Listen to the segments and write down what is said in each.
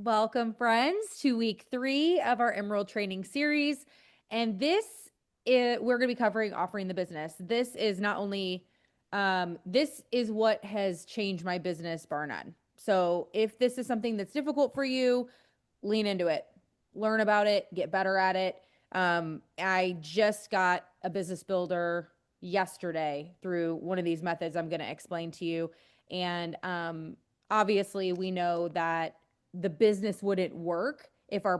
Welcome, friends, to week 3 of our Emerald Training Series. And we're going to be covering offering the business. This is not only, this is what has changed my business, bar none. So if this is something that's difficult for you, lean into it, learn about it, get better at it. I just got a business builder yesterday through one of these methods I'm going to explain to you. And obviously, we know that the business wouldn't work if our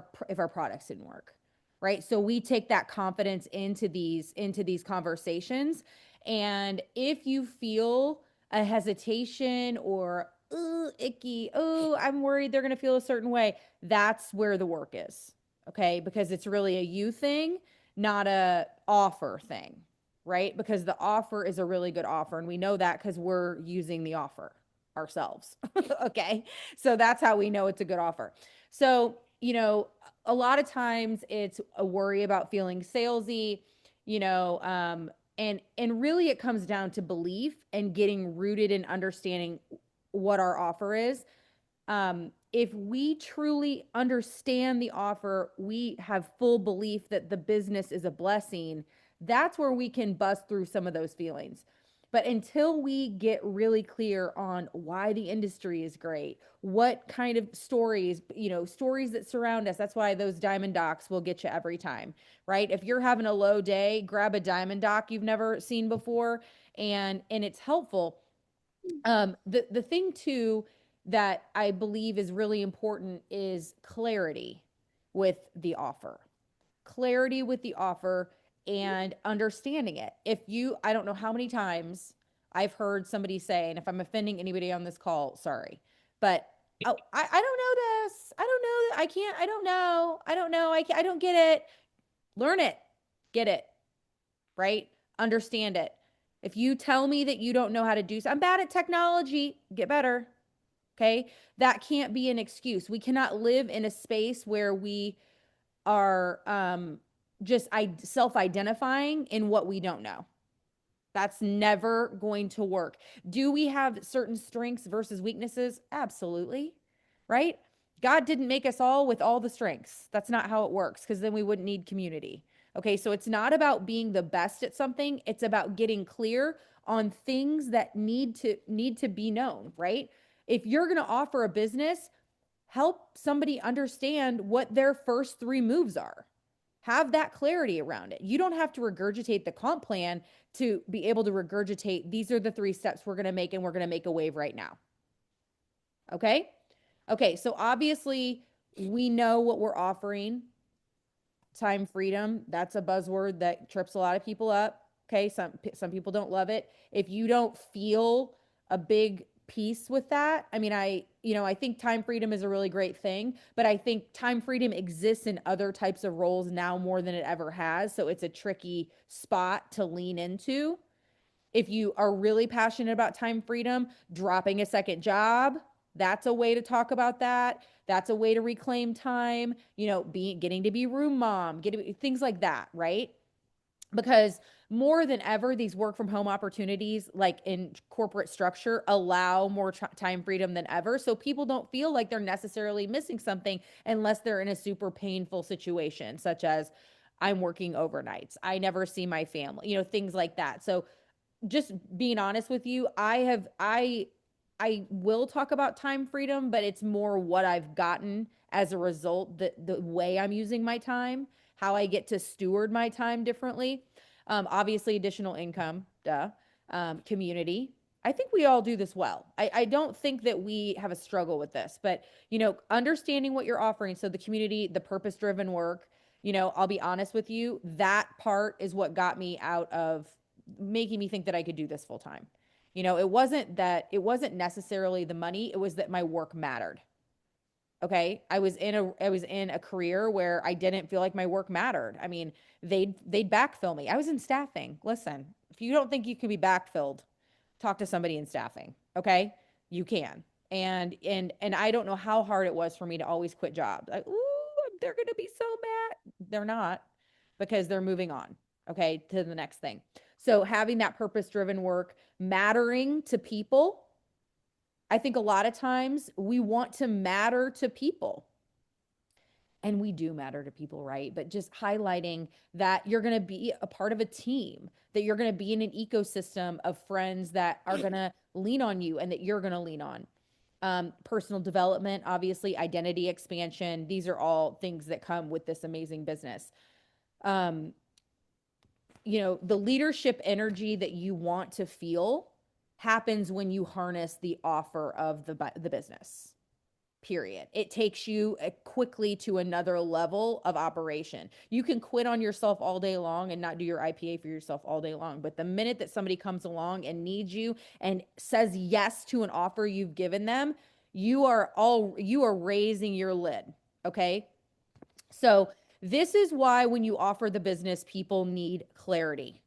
products didn't work, right? So we take that confidence into these conversations. And if you feel a hesitation or icky, oh, I'm worried they're going to feel a certain way, that's where the work is. Okay, because it's really a you thing, not a offer thing, right? Because the offer is a really good offer, and we know that because we're using the offer ourselves. Okay, so that's how we know it's a good offer. So, a lot of times it's a worry about feeling salesy, and really it comes down to belief and getting rooted in understanding what our offer is. If we truly understand the offer, we have full belief that the business is a blessing, that's where we can bust through some of those feelings. But until we get really clear on why the industry is great, what kind of stories, stories that surround us, that's why those diamond docs will get you every time, right? If you're having a low day, grab a diamond doc you've never seen before, and it's helpful. The thing too that I believe is really important is clarity with the offer. Clarity with the offer and understanding it. I don't know how many times I've heard somebody say, and if I'm offending anybody on this call, sorry, but oh, I don't know this. I don't know. I can't. I don't know. I don't know. I don't get it. Learn it. Get it. Right? Understand it. If you tell me that you don't know how to do so, I'm bad at technology, get better. Okay. That can't be an excuse. We cannot live in a space where we are just self identifying in what we don't know. That's never going to work. Do we have certain strengths versus weaknesses? Absolutely. Right? God didn't make us all with all the strengths. That's not how it works because then we wouldn't need community. Okay, so it's not about being the best at something, it's about getting clear on things that need to be known, right? If you're going to offer a business, help somebody understand what their first 3 moves are. Have that clarity around it. You don't have to regurgitate the comp plan to be able to regurgitate these are the 3 steps we're going to make, and we're going to make a wave right now. Okay. Okay. So obviously, we know what we're offering. Time freedom, that's a buzzword that trips a lot of people up. Okay. Some people don't love it. If you don't feel a big piece with that, I mean, I think time freedom is a really great thing, but I think time freedom exists in other types of roles now more than it ever has. So it's a tricky spot to lean into. If you are really passionate about time freedom, dropping a second job, that's a way to talk about that. That's a way to reclaim time, getting to be room mom, getting things like that, right? Because more than ever, these work from home opportunities, like in corporate structure, allow more time freedom than ever. So people don't feel like they're necessarily missing something unless they're in a super painful situation, such as I'm working overnights, I never see my family, things like that. So just being honest with you, I will talk about time freedom, but it's more what I've gotten as a result, the way I'm using my time, how I get to steward my time differently. Obviously, additional income, duh. Community. I think we all do this well. I don't think that we have a struggle with this, but understanding what you're offering. So the community, the purpose driven work, I'll be honest with you, that part is what got me out of making me think that I could do this full time. It wasn't necessarily the money, it was that my work mattered. Okay? I was in a career where I didn't feel like my work mattered. I mean, they'd backfill me. I was in staffing. Listen, if you don't think you can be backfilled, talk to somebody in staffing, okay? You can. And I don't know how hard it was for me to always quit jobs. Like, ooh, they're going to be so mad. They're not, because they're moving on, okay, to the next thing. So having that purpose driven work, mattering to people, I think a lot of times we want to matter to people. And we do matter to people, right? But just highlighting that you're going to be a part of a team, that you're going to be in an ecosystem of friends that are going to lean on you and that you're going to lean on. Personal development, obviously, identity expansion. These are all things that come with this amazing business. Um, the leadership energy that you want to feel happens when you harness the offer of the business. Period. It takes you quickly to another level of operation. You can quit on yourself all day long and not do your IPA for yourself all day long. But the minute that somebody comes along and needs you and says yes to an offer you've given them, you are raising your lid. Okay. So this is why when you offer the business, people need clarity.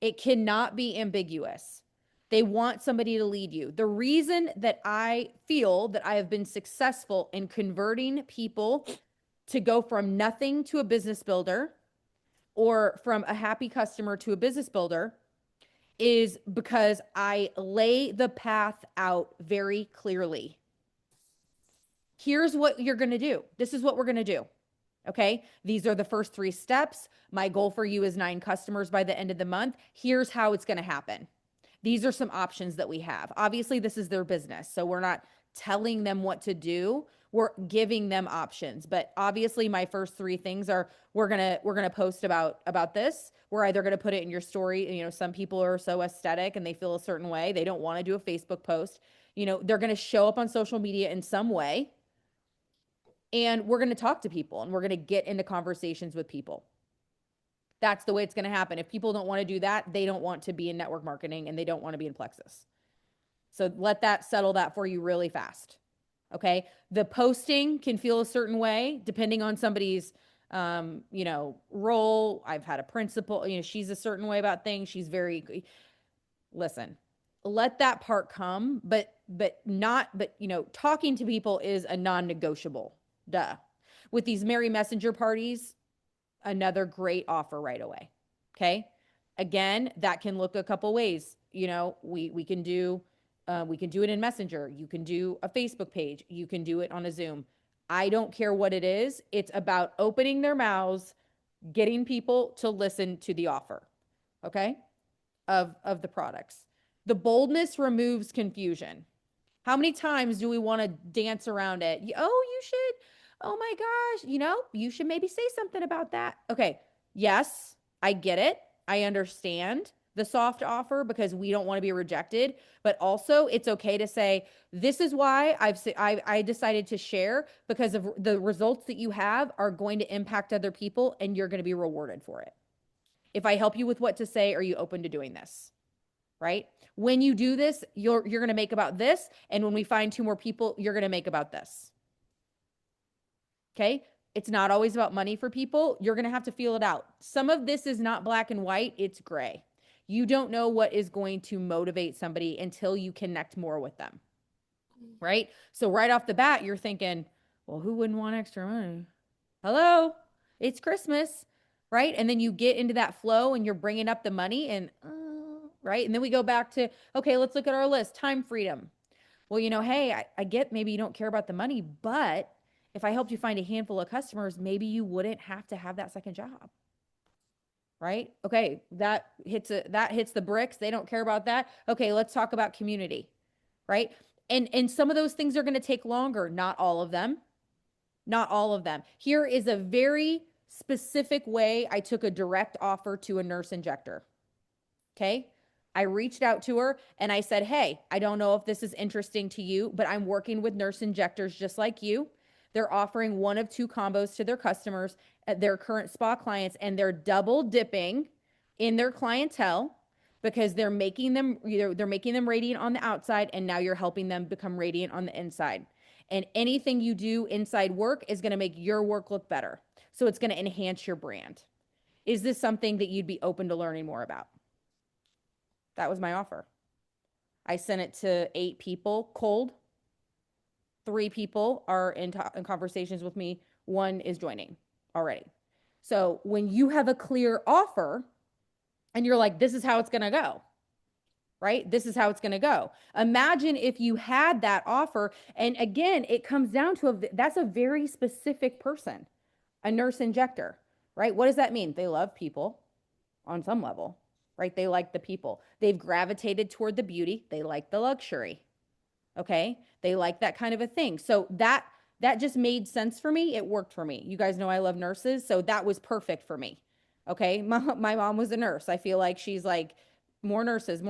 It cannot be ambiguous. They want somebody to lead you. The reason that I feel that I have been successful in converting people to go from nothing to a business builder or from a happy customer to a business builder is because I lay the path out very clearly. Here's what you're going to do. This is what we're going to do. Okay. These are the first 3 steps. My goal for you is 9 customers by the end of the month. Here's how it's going to happen. These are some options that we have. Obviously, this is their business. So we're not telling them what to do. We're giving them options. But obviously, my first 3 things are we're gonna post about this. We're either gonna put it in your story. Some people are so aesthetic and they feel a certain way. They don't want to do a Facebook post. They're gonna show up on social media in some way. And we're going to talk to people and we're going to get into conversations with people. That's the way it's going to happen. If people don't want to do that, they don't want to be in network marketing and they don't want to be in Plexus. So let that settle that for you really fast. Okay. The posting can feel a certain way depending on somebody's, role. I've had a principal, she's a certain way about things. She's listen, let that part come, but talking to people is a non-negotiable. Duh. With these Merry Messenger parties, another great offer right away. Okay. Again, that can look a couple ways. We can do it in Messenger. You can do a Facebook page. You can do it on a Zoom. I don't care what it is. It's about opening their mouths, getting people to listen to the offer. Okay. Of the products. The boldness removes confusion. How many times do we want to dance around it? Oh, you should. Oh my gosh. You should maybe say something about that. Okay. Yes, I get it. I understand the soft offer because we don't want to be rejected, but also it's okay to say, this is why I decided to share because of the results that you have are going to impact other people and you're going to be rewarded for it. If I help you with what to say, are you open to doing this? Right? When you do this, you're going to make about this. And when we find 2 more people, you're going to make about this. Okay. It's not always about money for people. You're going to have to feel it out. Some of this is not black and white. It's gray. You don't know what is going to motivate somebody until you connect more with them. Right. So right off the bat, you're thinking, well, who wouldn't want extra money? Hello, it's Christmas. Right. And then you get into that flow and you're bringing up the money and, right. And then we go back to, okay, let's look at our list. Time freedom. Well, hey, I get maybe you don't care about the money, but if I helped you find a handful of customers, maybe you wouldn't have to have that second job. Right? Okay, that hits the bricks. They don't care about that. Okay, let's talk about community. Right? And some of those things are going to take longer, not all of them. Not all of them. Here is a very specific way I took a direct offer to a nurse injector. Okay? I reached out to her and I said, "Hey, I don't know if this is interesting to you, but I'm working with nurse injectors just like you. They're offering 1 of 2 combos to their customers, their current spa clients, and they're double dipping in their clientele because they're making them radiant on the outside, and now you're helping them become radiant on the inside. And anything you do inside work is going to make your work look better. So it's going to enhance your brand. Is this something that you'd be open to learning more about?" That was my offer. I sent it to 8 people cold. 3 people are in conversations with me. 1 is joining already. So when you have a clear offer and you're like, this is how it's going to go. right? This is how it's going to go. Imagine if you had that offer. And again, it comes down to that's a very specific person, a nurse injector, right? What does that mean? They love people on some level, right? They like the people. They've gravitated toward the beauty. They like the luxury. Okay. They like that kind of a thing. So that just made sense for me. It worked for me. You guys know I love nurses. So that was perfect for me. Okay. My mom was a nurse. I feel like she's like, more nurses,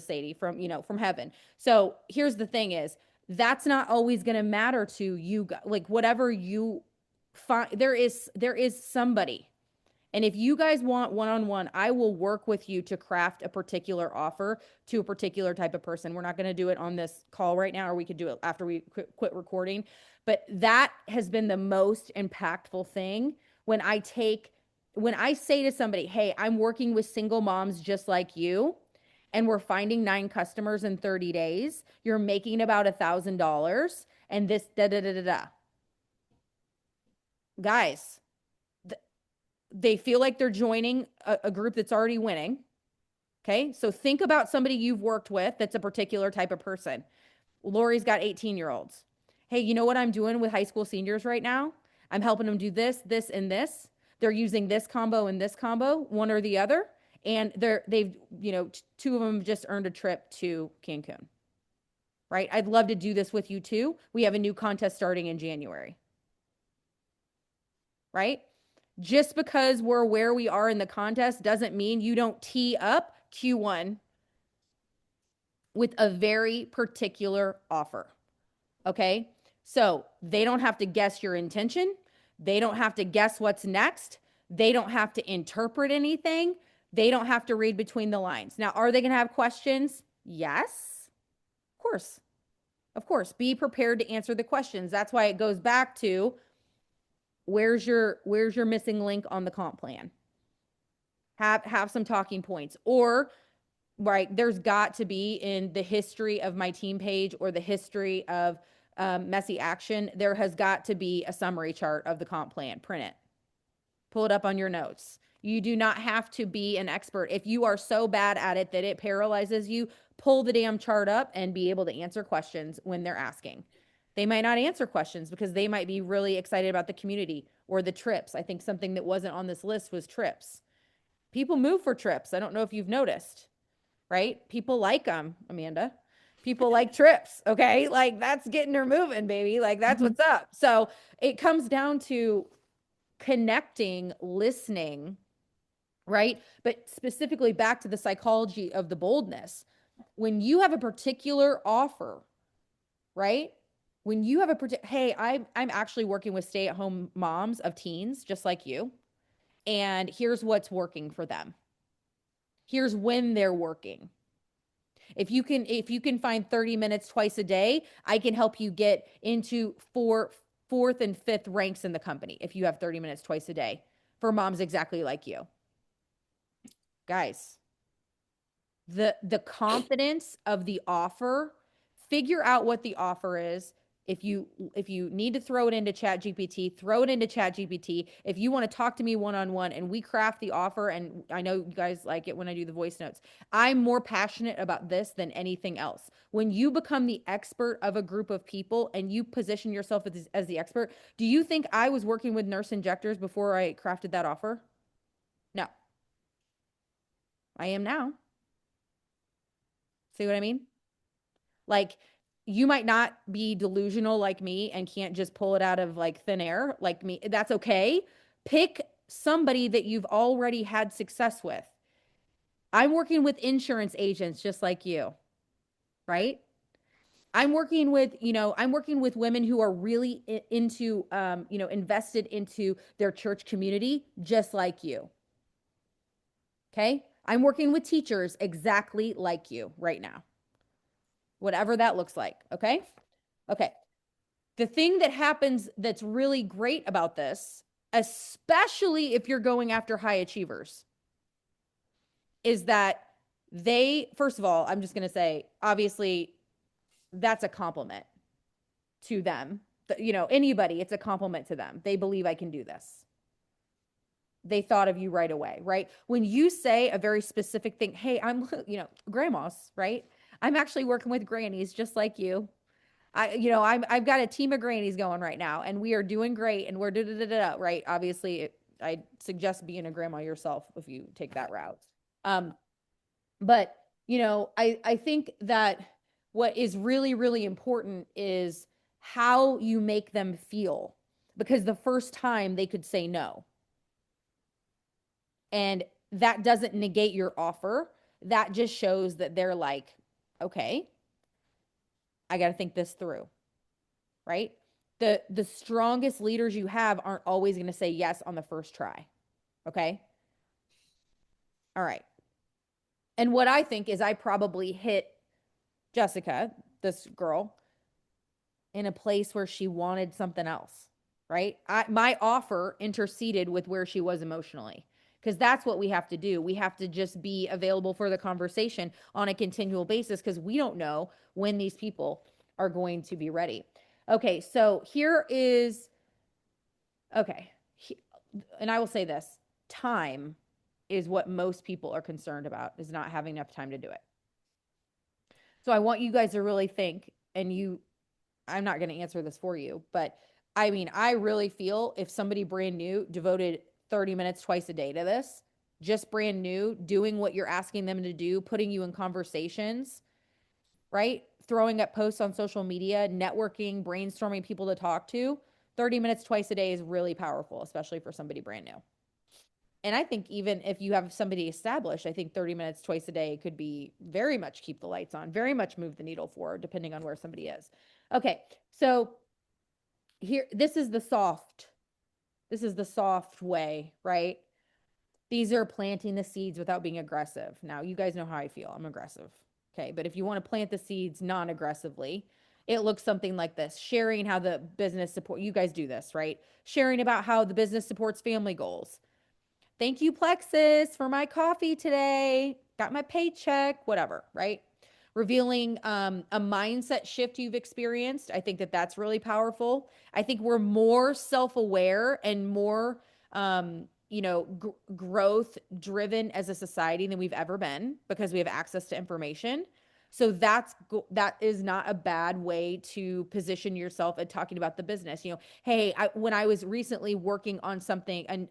Sadie, from, from heaven. So here's the thing is, that's not always going to matter to you. Like whatever you find, there is somebody. And if you guys want one-on-one, I will work with you to craft a particular offer to a particular type of person. We're not going to do it on this call right now, or we could do it after we quit recording. But that has been the most impactful thing when I say to somebody, hey, I'm working with single moms just like you, and we're finding 9 customers in 30 days. You're making about $1,000 and this da da da da da. Guys, they feel like they're joining a group that's already winning. Okay. So think about somebody you've worked with that's a particular type of person. Lori's got 18-year-olds. Hey, you know what I'm doing with high school seniors right now? I'm helping them do this, this, and this. They're using this combo and this combo, one or the other. And they've, 2 of them just earned a trip to Cancun. Right. I'd love to do this with you too. We have a new contest starting in January. Right. Just because we're where we are in the contest doesn't mean you don't tee up Q1 with a very particular offer. Okay. So they don't have to guess your intention. They don't have to guess what's next. They don't have to interpret anything. They don't have to read between the lines. Now, are they going to have questions? Yes. Of course. Of course. Be prepared to answer the questions. That's why it goes back to where's your missing link on the comp plan? Have some talking points. Or right, there's got to be in the history of my team page or the history of Messy Action, there has got to be a summary chart of the comp plan. Print it. Pull it up on your notes. You do not have to be an expert. If you are so bad at it that it paralyzes you, pull the damn chart up and be able to answer questions when they're asking. They might not answer questions because they might be really excited about the community or the trips. I think something that wasn't on this list was trips. People move for trips. I don't know if you've noticed, right? People like them, Amanda. People like trips, okay? Like that's getting her moving, baby. Like that's what's up. So it comes down to connecting, listening, right? But specifically back to the psychology of the boldness. When you have a particular offer, right? When you have hey, I'm actually working with stay-at-home moms of teens just like you, and here's what's working for them. Here's when they're working. If you can find 30 minutes twice a day, I can help you get into fourth and fifth ranks in the company if you have 30 minutes twice a day for moms exactly like you. Guys, the confidence of the offer, figure out what the offer is. If you need to throw it into ChatGPT, throw it into ChatGPT. If you want to talk to me one-on-one and we craft the offer, and I know you guys like it when I do the voice notes, I'm more passionate about this than anything else. When you become the expert of a group of people and you position yourself as the expert, do you think I was working with nurse injectors before I crafted that offer? No. I am now. See what I mean? Like, you might not be delusional like me and can't just pull it out of like thin air like me. That's okay. Pick somebody that you've already had success with. I'm working with insurance agents just like you, right? I'm working with, I'm working with women who are really into, invested into their church community just like you. Okay. I'm working with teachers exactly like you right now, whatever that looks like. Okay. Okay. The thing that happens that's really great about this, especially if you're going after high achievers, is that first of all, I'm just going to say, obviously, that's a compliment to them. Anybody, it's a compliment to them. They believe I can do this. they thought of you right away, right? When you say a very specific thing, hey, I'm, grandmas, right? I'm actually working with grannies just like you. I've got a team of grannies going right now, and we are doing great, and we're da da da da, right? Obviously, I suggest being a grandma yourself if you take that route. Um, but I think that what is really, really important is how you make them feel, because the first time they could say no, and that doesn't negate your offer. That just shows that they're like, okay, I got to think this through, right? The strongest leaders you have aren't always going to say yes on the first try. Okay? All right. And what I think is I probably hit Jessica, this girl, in a place where she wanted something else, right? My offer interceded with where she was emotionally, because that's what we have to do. We have to just be available for the conversation on a continual basis, because we don't know when these people are going to be ready. Okay, so here is, okay, and I will say this, time is what most people are concerned about, is not having enough time to do it. So I want you guys to really think, and I'm not going to answer this for you, but I mean, I really feel if somebody brand new devoted 30 minutes twice a day to this, just brand new, doing what you're asking them to do, putting you in conversations, right? Throwing up posts on social media, networking, brainstorming people to talk to, 30 minutes twice a day is really powerful, especially for somebody brand new. And I think even if you have somebody established, I think 30 minutes twice a day could be very much keep the lights on, very much move the needle forward, depending on where somebody is. Okay, so here, this is the soft way, right? These are planting the seeds without being aggressive. Now, you guys know how I feel. I'm aggressive. Okay, but if you want to plant the seeds non-aggressively, it looks something like this. Sharing how the business support, you guys do this, right? Sharing about how the business supports family goals. Thank you, Plexus, for my coffee today. Got my paycheck, whatever, right? Revealing a mindset shift you've experienced. I think that that's really powerful. I think we're more self-aware and more, growth driven as a society than we've ever been, because we have access to information. So that is not a bad way to position yourself at talking about the business. Hey, when I was recently working on something, and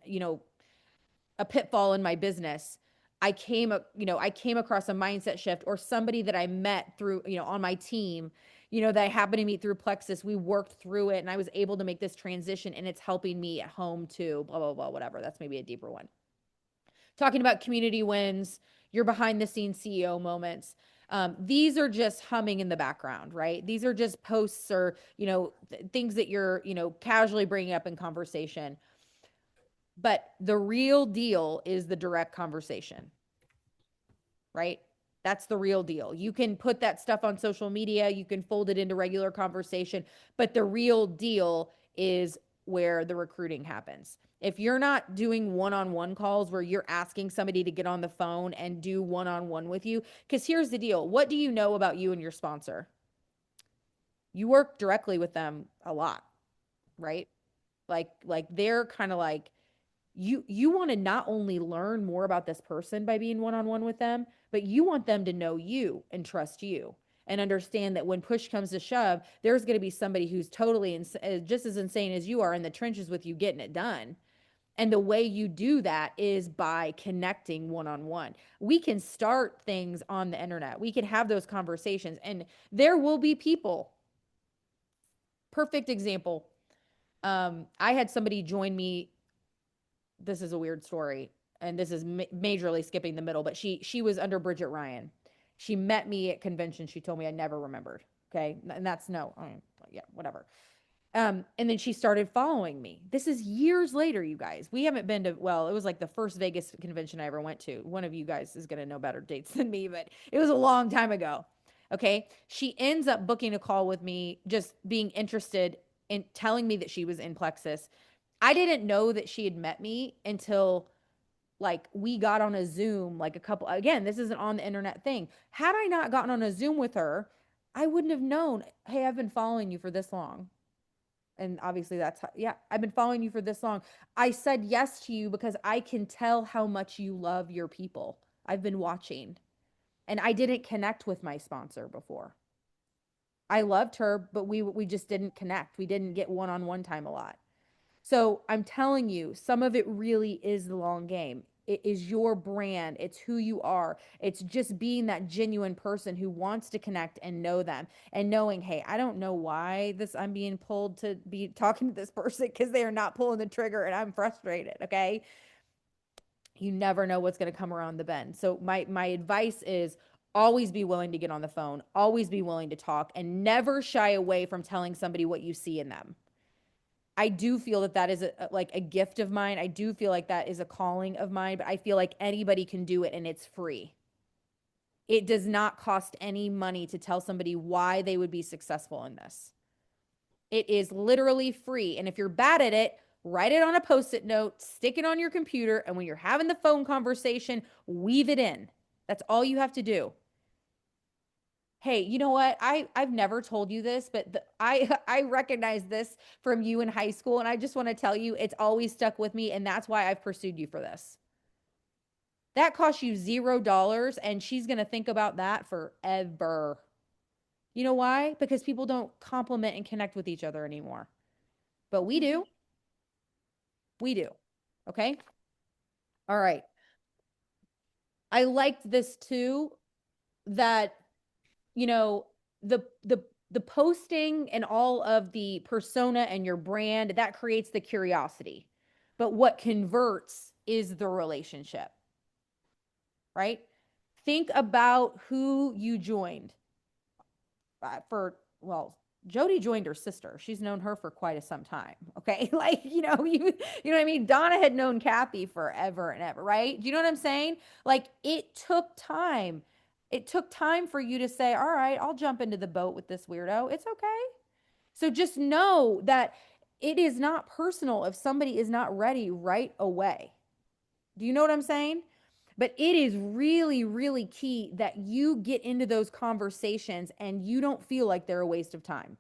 a pitfall in my business, I came across a mindset shift, or somebody that I met through, on my team, that I happened to meet through Plexus. We worked through it, and I was able to make this transition, and it's helping me at home too, blah, blah, blah, whatever. That's maybe a deeper one. Talking about community wins, your behind the scenes CEO moments. These are just humming in the background, right? These are just posts or, things that you're, casually bringing up in conversation. But the real deal is the direct conversation, right? That's the real deal. You can put that stuff on social media, you can fold it into regular conversation, but the real deal is where the recruiting happens. If you're not doing one-on-one calls where you're asking somebody to get on the phone and do one-on-one with you, because here's the deal. What do you know about you and your sponsor? You work directly with them a lot, right? Like they're kind of like, you want to not only learn more about this person by being one-on-one with them, but you want them to know you and trust you and understand that when push comes to shove, there's going to be somebody who's totally just as insane as you are in the trenches with you getting it done. And the way you do that is by connecting one-on-one. We can start things on the internet. We can have those conversations, and there will be people. Perfect example. I had somebody join me. This is a weird story, and this is majorly skipping the middle, but she was under Bridget Ryan. She met me at convention. She told me I never remembered. Okay. And that's no, yeah, whatever. And then she started following me. This is years later, you guys. We haven't been to, well, it was like the first Vegas convention I ever went to. One of you guys is going to know better dates than me, but it was a long time ago. Okay. She ends up booking a call with me, just being interested in telling me that she was in Plexus. I didn't know that she had met me until like we got on a Zoom, like a couple, again, this isn't on the internet thing. Had I not gotten on a Zoom with her, I wouldn't have known, hey, I've been following you for this long. And obviously that's how, yeah, I've been following you for this long. I said yes to you because I can tell how much you love your people. I've been watching and I didn't connect with my sponsor before. I loved her, but we just didn't connect. We didn't get one-on-one time a lot. So I'm telling you, some of it really is the long game. It is your brand. It's who you are. It's just being that genuine person who wants to connect and know them and knowing, hey, I don't know why this I'm being pulled to be talking to this person because they are not pulling the trigger and I'm frustrated. Okay. You never know what's going to come around the bend. So my advice is always be willing to get on the phone, always be willing to talk, and never shy away from telling somebody what you see in them. I do feel that that is like a gift of mine. I do feel like that is a calling of mine, but I feel like anybody can do it and it's free. It does not cost any money to tell somebody why they would be successful in this. It is literally free. And if you're bad at it, write it on a post-it note, stick it on your computer, and when you're having the phone conversation, weave it in. That's all you have to do. Hey, you know what? I've never told you this, but I recognize this from you in high school, and I just want to tell you it's always stuck with me, and that's why I've pursued you for this. That cost you $0, and she's gonna think about that forever. You know why? Because people don't compliment and connect with each other anymore. But we do. We do. Okay? All right. I liked this too, that you know, the posting and all of the persona and your brand, that creates the curiosity. But what converts is the relationship, right? Think about who you joined. For well, Jody joined her sister. She's known her for quite some time. Okay. Like, you know what I mean? Donna had known Kathy forever and ever, right? Do you know what I'm saying? Like it took time. It took time for you to say, all right, I'll jump into the boat with this weirdo. It's okay. So just know that it is not personal if somebody is not ready right away. Do you know what I'm saying? But it is really, really key that you get into those conversations and you don't feel like they're a waste of time.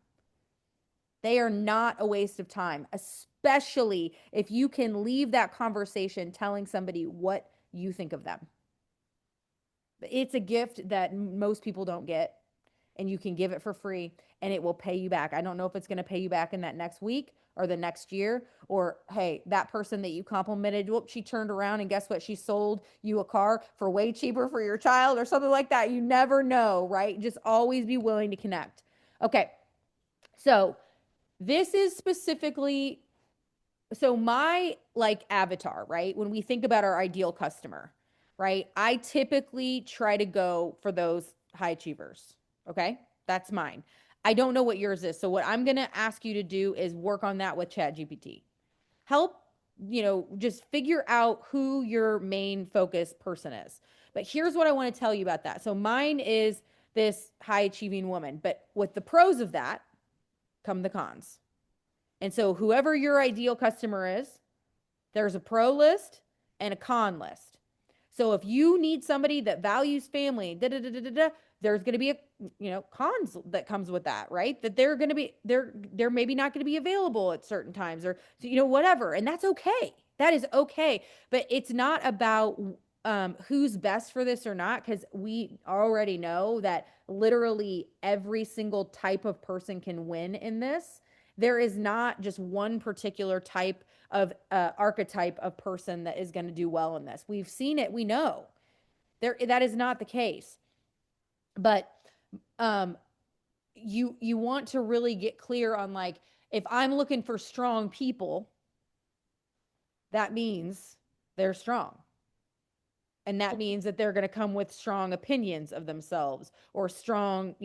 They are not a waste of time, especially if you can leave that conversation telling somebody what you think of them. It's a gift that most people don't get, and you can give it for free and it will pay you back. I don't know if it's going to pay you back in that next week or the next year, or hey, that person that you complimented, whoop, she turned around and guess what? She sold you a car for way cheaper for your child or something like that. You never know, right? Just always be willing to connect. Okay. So this is specifically, so my like avatar, right? When we think about our ideal customer, right? I typically try to go for those high achievers. Okay. That's mine. I don't know what yours is. So what I'm going to ask you to do is work on that with ChatGPT. Help, just figure out who your main focus person is. But here's what I want to tell you about that. So mine is this high achieving woman, but with the pros of that come the cons. And so whoever your ideal customer is, there's a pro list and a con list. So if you need somebody that values family, there's going to be cons that comes with that, right? That they're going to be they're maybe not going to be available at certain times or whatever, and that's okay. That is okay, but it's not about who's best for this or not, because we already know that literally every single type of person can win in this. There is not just one particular type of archetype of person that is going to do well in this. We've seen it. We know that is not the case. But um, you want to really get clear on, like, if I'm looking for strong people, that means they're strong. And that means that they're going to come with strong opinions of themselves or strong,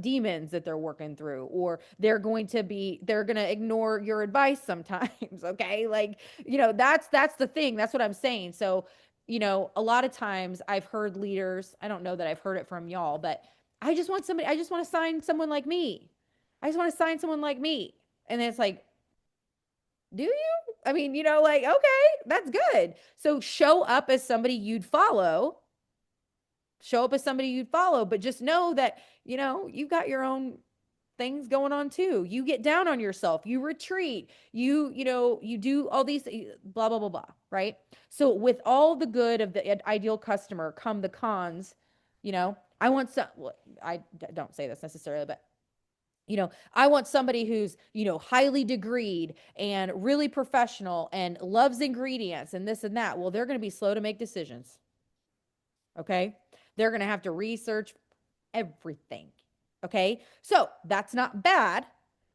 demons that they're working through, or they're going to ignore your advice sometimes. Okay. Like, that's the thing. That's what I'm saying. So, a lot of times I've heard leaders, I don't know that I've heard it from y'all, but I just want to sign someone like me. I just want to sign someone like me. And then it's like, do you? I mean, like, okay, that's good. So show up as somebody you'd follow. Show up as somebody you'd follow, but just know that, you've got your own things going on too. You get down on yourself, you retreat, you do all these blah, blah, blah, blah, right? So with all the good of the ideal customer come the cons, I want some, well, don't say this necessarily, but I want somebody who's, highly degreed and really professional and loves ingredients and this and that. Well, they're going to be slow to make decisions. Okay. They're going to have to research everything. Okay. So that's not bad,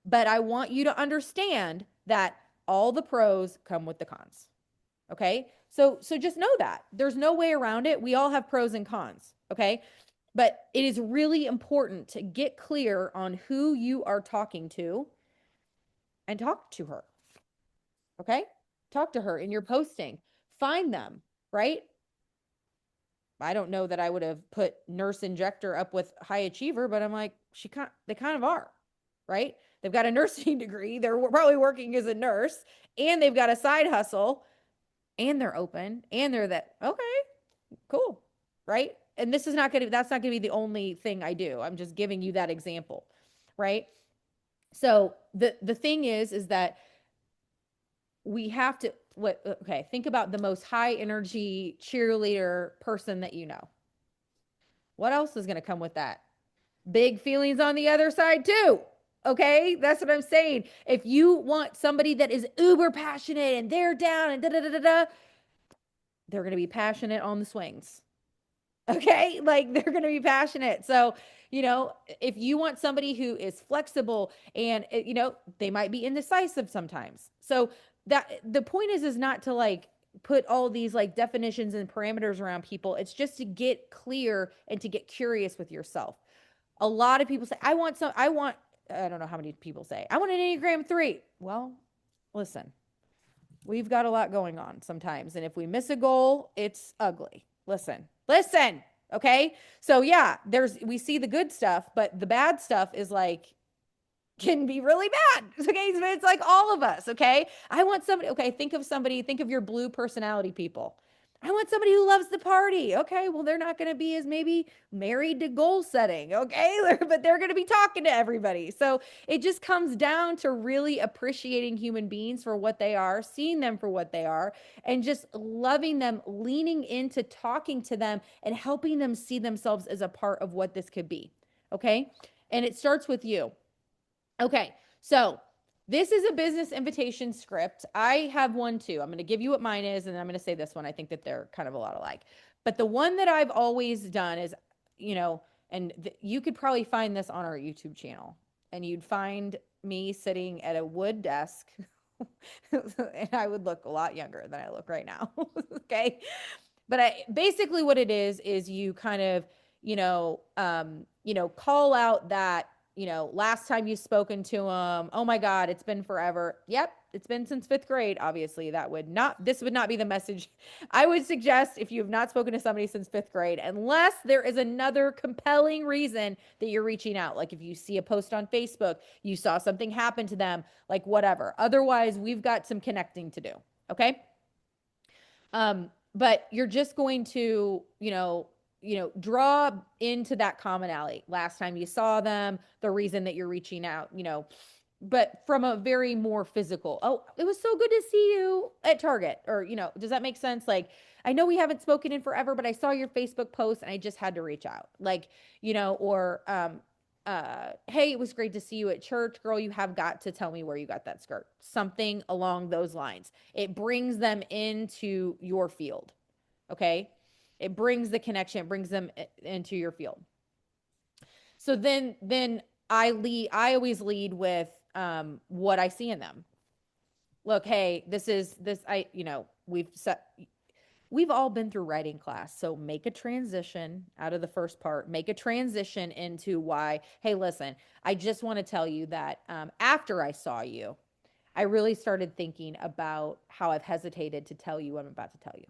but I want you to understand that all the pros come with the cons. Okay. So just know that there's no way around it. We all have pros and cons. Okay. But it is really important to get clear on who you are talking to and talk to her. Okay. Talk to her in your posting. Find them, right? I don't know that I would have put nurse injector up with high achiever, but I'm like, they kind of are, right? They've got a nursing degree. They're probably working as a nurse and they've got a side hustle and they're open and they're that, okay, cool. Right. And that's not going to be the only thing I do. I'm just giving you that example. Right. So the thing is that we have to, think about the most high energy cheerleader person that you know. What else is going to come with that? Big feelings on the other side too. Okay. That's what I'm saying. If you want somebody that is uber passionate and they're down and they're going to be passionate on the swings. Okay. Like they're going to be passionate. So, if you want somebody who is flexible and, they might be indecisive sometimes. So that the point is not to like put all these like definitions and parameters around people. It's just to get clear and to get curious with yourself. A lot of people say, I don't know how many people say, I want an Enneagram 3. Well, listen, we've got a lot going on sometimes. And if we miss a goal, it's ugly. Listen. Okay. So yeah, we see the good stuff, but the bad stuff is like, can be really bad. Okay. So it's like all of us. Okay. I want somebody, okay. Think of your blue personality people. I want somebody who loves the party. Okay. Well, they're not going to be as maybe married to goal setting. Okay. But they're going to be talking to everybody. So it just comes down to really appreciating human beings for what they are, seeing them for what they are, and just loving them, leaning into talking to them and helping them see themselves as a part of what this could be. Okay. And it starts with you. Okay. So this is a business invitation script. I have one too. I'm going to give you what mine is, and I'm going to say this one. I think that they're kind of a lot alike. But the one that I've always done is, you could probably find this on our YouTube channel, and you'd find me sitting at a wood desk, and I would look a lot younger than I look right now. Okay. But basically what it is you kind of, call out that, last time you've spoken to them. Oh my God, it's been forever. Yep. It's been since 5th grade. Obviously this would not be the message. I would suggest if you have not spoken to somebody since 5th grade, unless there is another compelling reason that you're reaching out. Like if you see a post on Facebook, you saw something happen to them, like whatever. Otherwise, we've got some connecting to do. Okay. But you're just going to, draw into that commonality. Last time you saw them, the reason that you're reaching out, but from a very more physical, oh, it was so good to see you at Target, or, does that make sense? Like, I know we haven't spoken in forever, but I saw your Facebook post and I just had to reach out. Like, or, hey, it was great to see you at church. Girl, you have got to tell me where you got that skirt. Something along those lines. It brings them into your field. Okay. It brings the connection, it brings them into your field. So then I always lead with what I see in them. Look, hey, we've all been through writing class. So make a transition out of the first part, make a transition into why, hey, listen, I just want to tell you that after I saw you, I really started thinking about how I've hesitated to tell you what I'm about to tell you.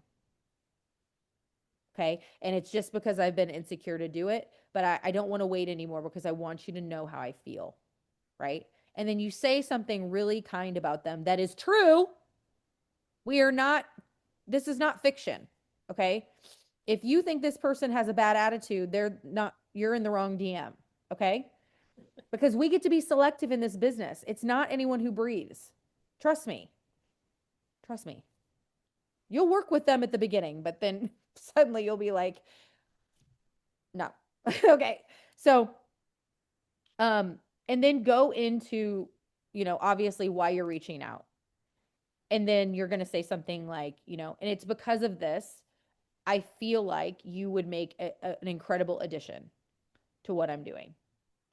Okay. And it's just because I've been insecure to do it, but I don't want to wait anymore because I want you to know how I feel. Right. And then you say something really kind about them that is true. This is not fiction. Okay. If you think this person has a bad attitude, you're in the wrong DM. Okay. because we get to be selective in this business. It's not anyone who breathes. Trust me. Trust me. You'll work with them at the beginning, but then suddenly you'll be like, no. Okay. So, and then go into, obviously why you're reaching out. And then you're going to say something like, and it's because of this, I feel like you would make an incredible addition to what I'm doing.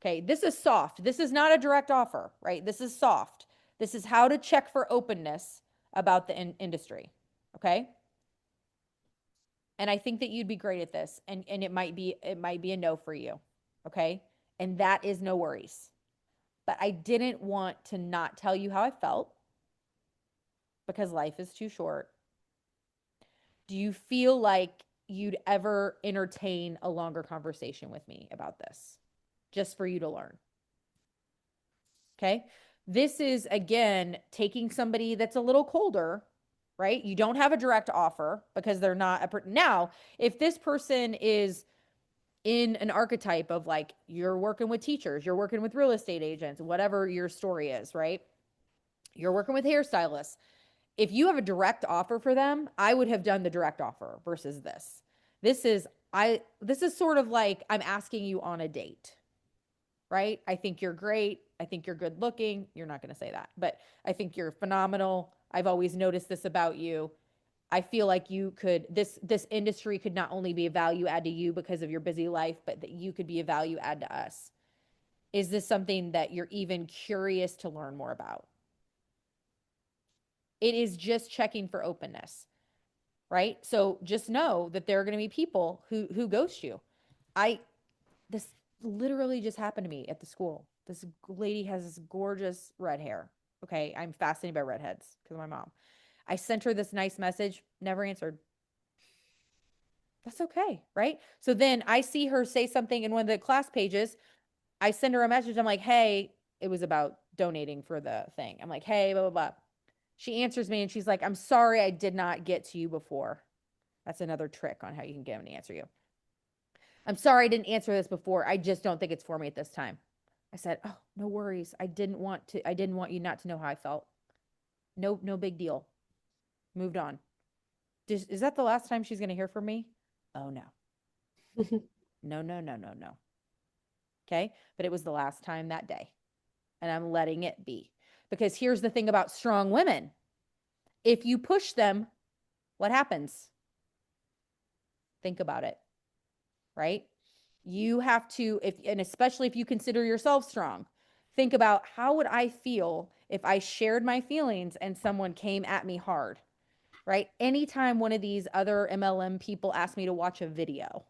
Okay. This is soft. This is not a direct offer, right? This is soft. This is how to check for openness about the industry. Okay. And I think that you'd be great at this. And it might be a no for you. Okay. And that is no worries. But I didn't want to not tell you how I felt because life is too short. Do you feel like you'd ever entertain a longer conversation with me about this just for you to learn? Okay. This is, again, taking somebody that's a little colder, right? You don't have a direct offer because they're not now, if this person is in an archetype of like, you're working with teachers, you're working with real estate agents, whatever your story is, right? You're working with hairstylists. If you have a direct offer for them, I would have done the direct offer versus this. This is sort of like I'm asking you on a date, right? I think you're great. I think you're good looking. You're not going to say that, but I think you're phenomenal. I've always noticed this about you. I feel like you could, this industry could not only be a value add to you because of your busy life, but that you could be a value add to us. Is this something that you're even curious to learn more about? It is just checking for openness, right? So just know that there are going to be people who ghost you. This literally just happened to me at the school. This lady has this gorgeous red hair. Okay, I'm fascinated by redheads because of my mom. I sent her this nice message, never answered. That's okay, right? So then I see her say something in one of the class pages. I send her a message. I'm like, hey, it was about donating for the thing. I'm like, hey, blah, blah, blah. She answers me and she's like, I'm sorry I did not get to you before. That's another trick on how you can get them to answer you. I'm sorry I didn't answer this before. I just don't think it's for me at this time. I said, oh, no worries. I didn't want you not to know how I felt. No big deal. Moved on. Is that the last time she's going to hear from me? Oh, no. No, no, no, no, no. Okay. But it was the last time that day. And I'm letting it be. Because here's the thing about strong women. If you push them, what happens? Think about it. Right? You have to, and especially if you consider yourself strong, think about how would I feel if I shared my feelings and someone came at me hard, right? Anytime one of these other MLM people asked me to watch a video,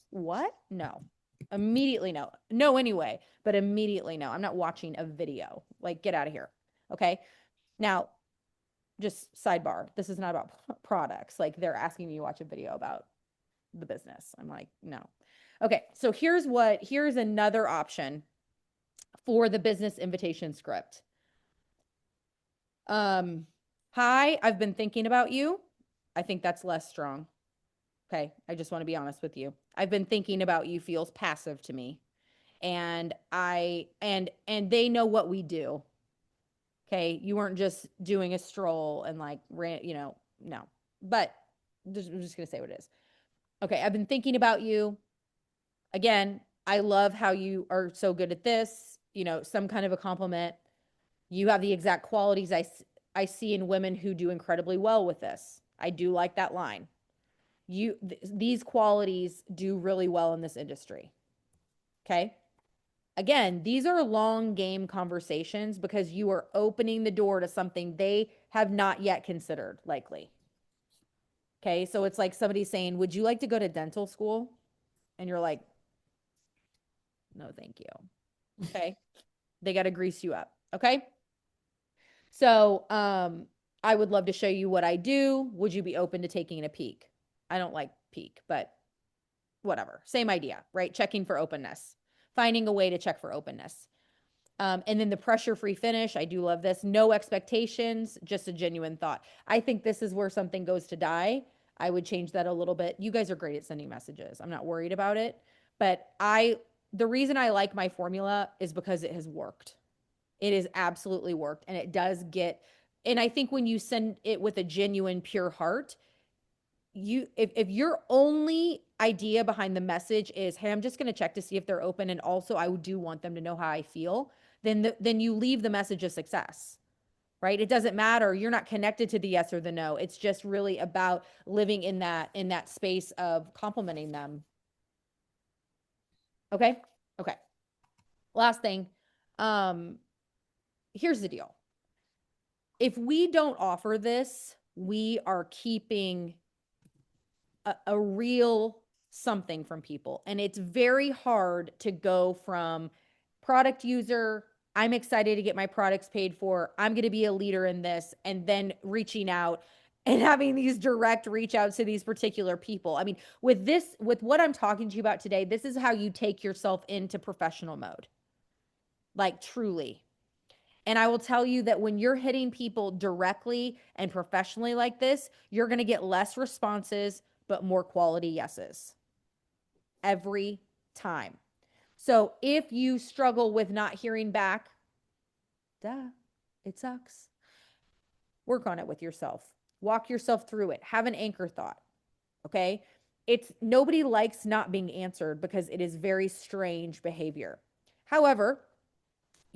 what? No. Immediately no. No, anyway, but immediately no. I'm not watching a video. Like, get out of here. Okay. Now, just sidebar, this is not about products. Like, they're asking me to watch a video about the business. I'm like, no. Okay, so here's another option for the business invitation script. Hi, I've been thinking about you. I think that's less strong. Okay, I just want to be honest with you. I've been thinking about you feels passive to me. And they know what we do. Okay, you weren't just doing a stroll and like no. But I'm just going to say what it is. Okay, I've been thinking about you. Again, I love how you are so good at this, some kind of a compliment. You have the exact qualities I see in women who do incredibly well with this. I do like that line. These qualities do really well in this industry. Okay? Again, these are long game conversations because you are opening the door to something they have not yet considered, likely. Okay? So it's like somebody saying, "Would you like to go to dental school?" And you're like, "No, thank you." Okay? They got to grease you up. Okay? So, I would love to show you what I do. Would you be open to taking a peek? I don't like peek, but whatever. Same idea, right? Checking for openness, finding a way to check for openness. And then the pressure-free finish. I do love this. No expectations, just a genuine thought. I think this is where something goes to die. I would change that a little bit. You guys are great at sending messages. I'm not worried about it, but the reason I like my formula is because it has worked. It has absolutely worked, and it does get, and I think when you send it with a genuine, pure heart, if your only idea behind the message is, hey, I'm just going to check to see if they're open, and also I do want them to know how I feel, then you leave the message of success, right? It doesn't matter. You're not connected to the yes or the no. It's just really about living in that space of complimenting them. Okay? Okay. Last thing. Um Here's the deal. If we don't offer this, we are keeping a real something from people. And it's very hard to go from product user, I'm excited to get my products paid for, I'm going to be a leader in this, and then reaching out and having these direct reach outs to these particular people. I mean, with this, with what I'm talking to you about today, this is how you take yourself into professional mode. Like truly. And I will tell you that when you're hitting people directly and professionally like this, you're going to get less responses, but more quality yeses every time. So if you struggle with not hearing back, duh, it sucks. Work on it with yourself. Walk yourself through it. Have an anchor thought. Okay. It's nobody likes not being answered because it is very strange behavior. However,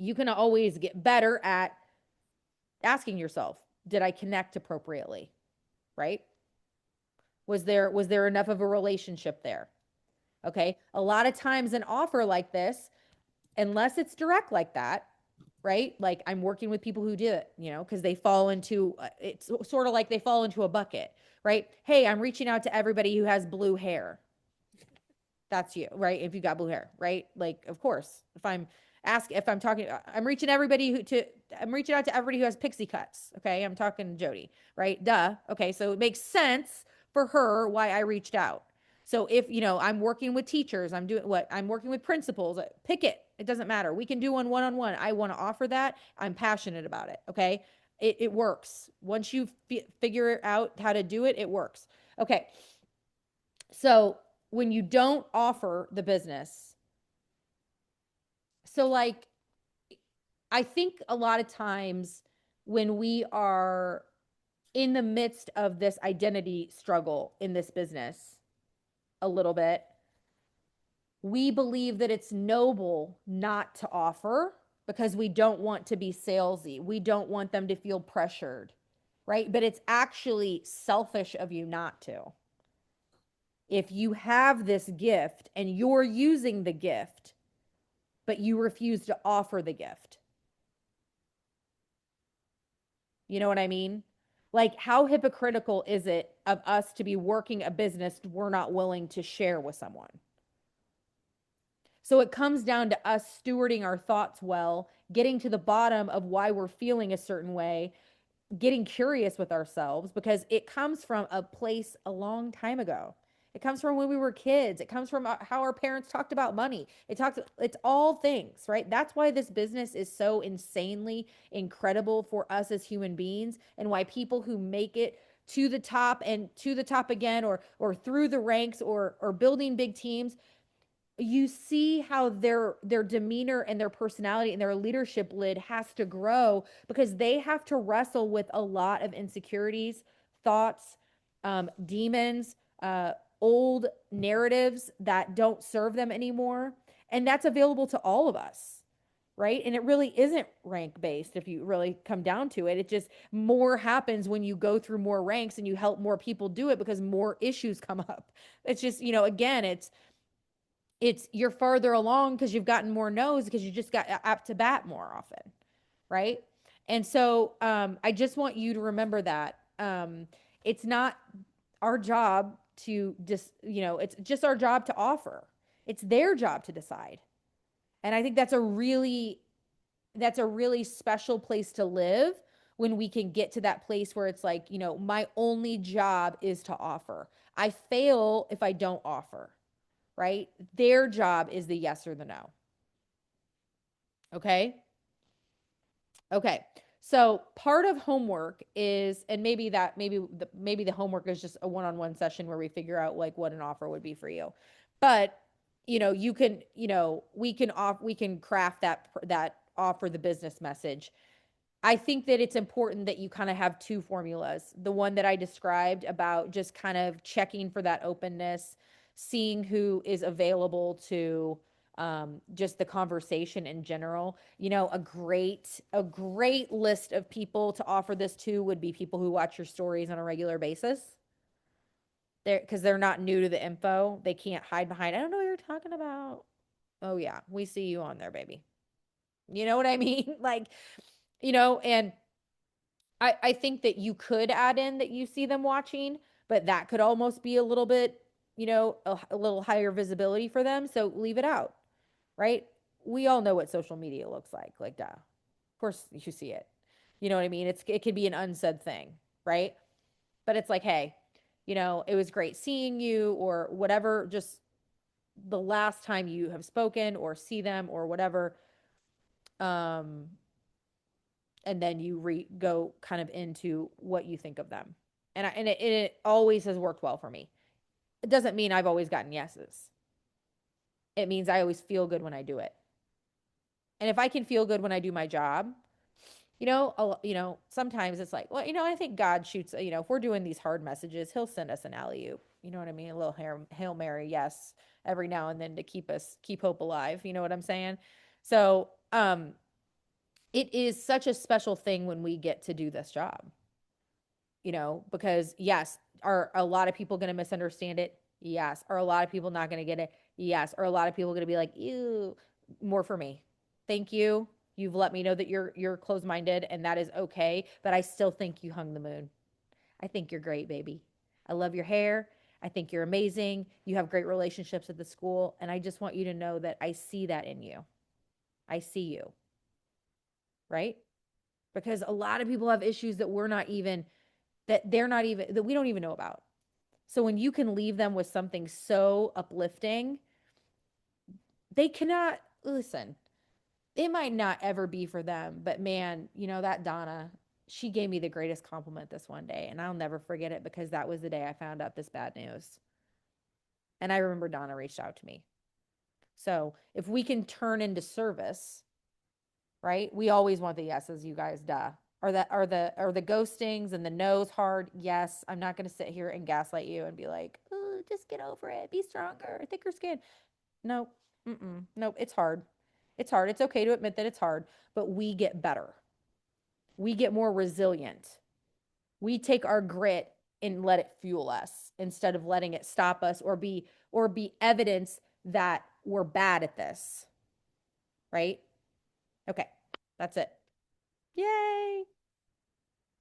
you can always get better at asking yourself, did I connect appropriately? Right? Was there enough of a relationship there? Okay? A lot of times an offer like this, unless it's direct like that, right? Like I'm working with people who do it, because they fall into it's sort of like they fall into a bucket, right? Hey, I'm reaching out to everybody who has blue hair. That's you, right? If you got blue hair, right? Like, of course, if I'm talking, I'm reaching I'm reaching out to everybody who has pixie cuts. Okay. I'm talking Jody, right? Duh. Okay. So it makes sense for her why I reached out. So if, I'm working with teachers, I'm working with principals, pick it. It doesn't matter. We can do one-on-one. I want to offer that. I'm passionate about it. Okay. It works. Once you figure out how to do it, it works. Okay. So when you don't offer the business, so like, I think a lot of times when we are in the midst of this identity struggle in this business a little bit, we believe that it's noble not to offer because we don't want to be salesy. We don't want them to feel pressured, right? But it's actually selfish of you not to. If you have this gift and you're using the gift, but you refuse to offer the gift. You know what I mean? Like, how hypocritical is it of us to be working a business we're not willing to share with someone? So it comes down to us stewarding our thoughts well, getting to the bottom of why we're feeling a certain way, getting curious with ourselves, because it comes from a place a long time ago. It comes from when we were kids. It comes from how our parents talked about money. It's all things, right? That's why this business is so insanely incredible for us as human beings, and why people who make it to the top and to the top again, or through the ranks, or building big teams, you see how their demeanor and their personality and their leadership lid has to grow, because they have to wrestle with a lot of insecurities, thoughts, demons, old narratives that don't serve them anymore. And that's available to all of us, right? And it really isn't rank based if you really come down to it. It just more happens when you go through more ranks and you help more people do it, because more issues come up. It's just, again, it's you're farther along because you've gotten more no's, because you just got up to bat more often, right? And so I just want you to remember that it's not our job to just, it's just our job to offer. It's their job to decide. And I think that's a really special place to live, when we can get to that place where it's like, my only job is to offer. I fail if I don't offer, right? Their job is the yes or the no. Okay. Okay. So part of homework is, and maybe the homework is just a one-on-one session where we figure out like what an offer would be for you. But you can, we can craft that offer the business message. I think that it's important that you kind of have two formulas. The one that I described about just kind of checking for that openness, seeing who is available to just the conversation in general. A great list of people to offer this to would be people who watch your stories on a regular basis. Because they're not new to the info. They can't hide behind, I don't know what you're talking about. Oh yeah, we see you on there, baby. You know what I mean? Like, and I think that you could add in that you see them watching, but that could almost be a little bit, a little higher visibility for them. So leave it out, right? We all know what social media looks like. Like, duh. Of course you see it. You know what I mean? It could be an unsaid thing, right? But it's like, hey, it was great seeing you or whatever, just the last time you have spoken or see them or whatever. Um, and then you go kind of into what you think of them. And it always has worked well for me. It doesn't mean I've always gotten yeses. It means I always feel good when I do it. And if I can feel good when I do my job, sometimes it's like, well, I think God shoots, if we're doing these hard messages, he'll send us an alley-oop. You know what I mean? A little Hail Mary, yes, every now and then to keep hope alive. You know what I'm saying? So, it is such a special thing when we get to do this job, because yes, are a lot of people going to misunderstand it? Yes. Are a lot of people not going to get it? Yes. Are a lot of people going to be like, ew, more for me? Thank you. You've let me know that you're closed-minded and that is okay, but I still think you hung the moon. I think you're great, baby. I love your hair. I think you're amazing. You have great relationships at the school, and I just want you to know that I see that in you. I see you, right? Because a lot of people have issues that they're not even that we don't even know about. So when you can leave them with something so uplifting, they cannot listen. It might not ever be for them, but man, that Donna, she gave me the greatest compliment this one day, and I'll never forget it because that was the day I found out this bad news. And I remember Donna reached out to me. So if we can turn into service, right? We always want the yeses, you guys, duh. Are the ghostings and the no's hard? Yes. I'm not gonna sit here and gaslight you and be like, oh, just get over it, be stronger, thicker skin. No, nope, it's hard. It's hard. It's okay to admit that it's hard, but we get better. We get more resilient. We take our grit and let it fuel us instead of letting it stop us or be evidence that we're bad at this, right? Okay. That's it. Yay.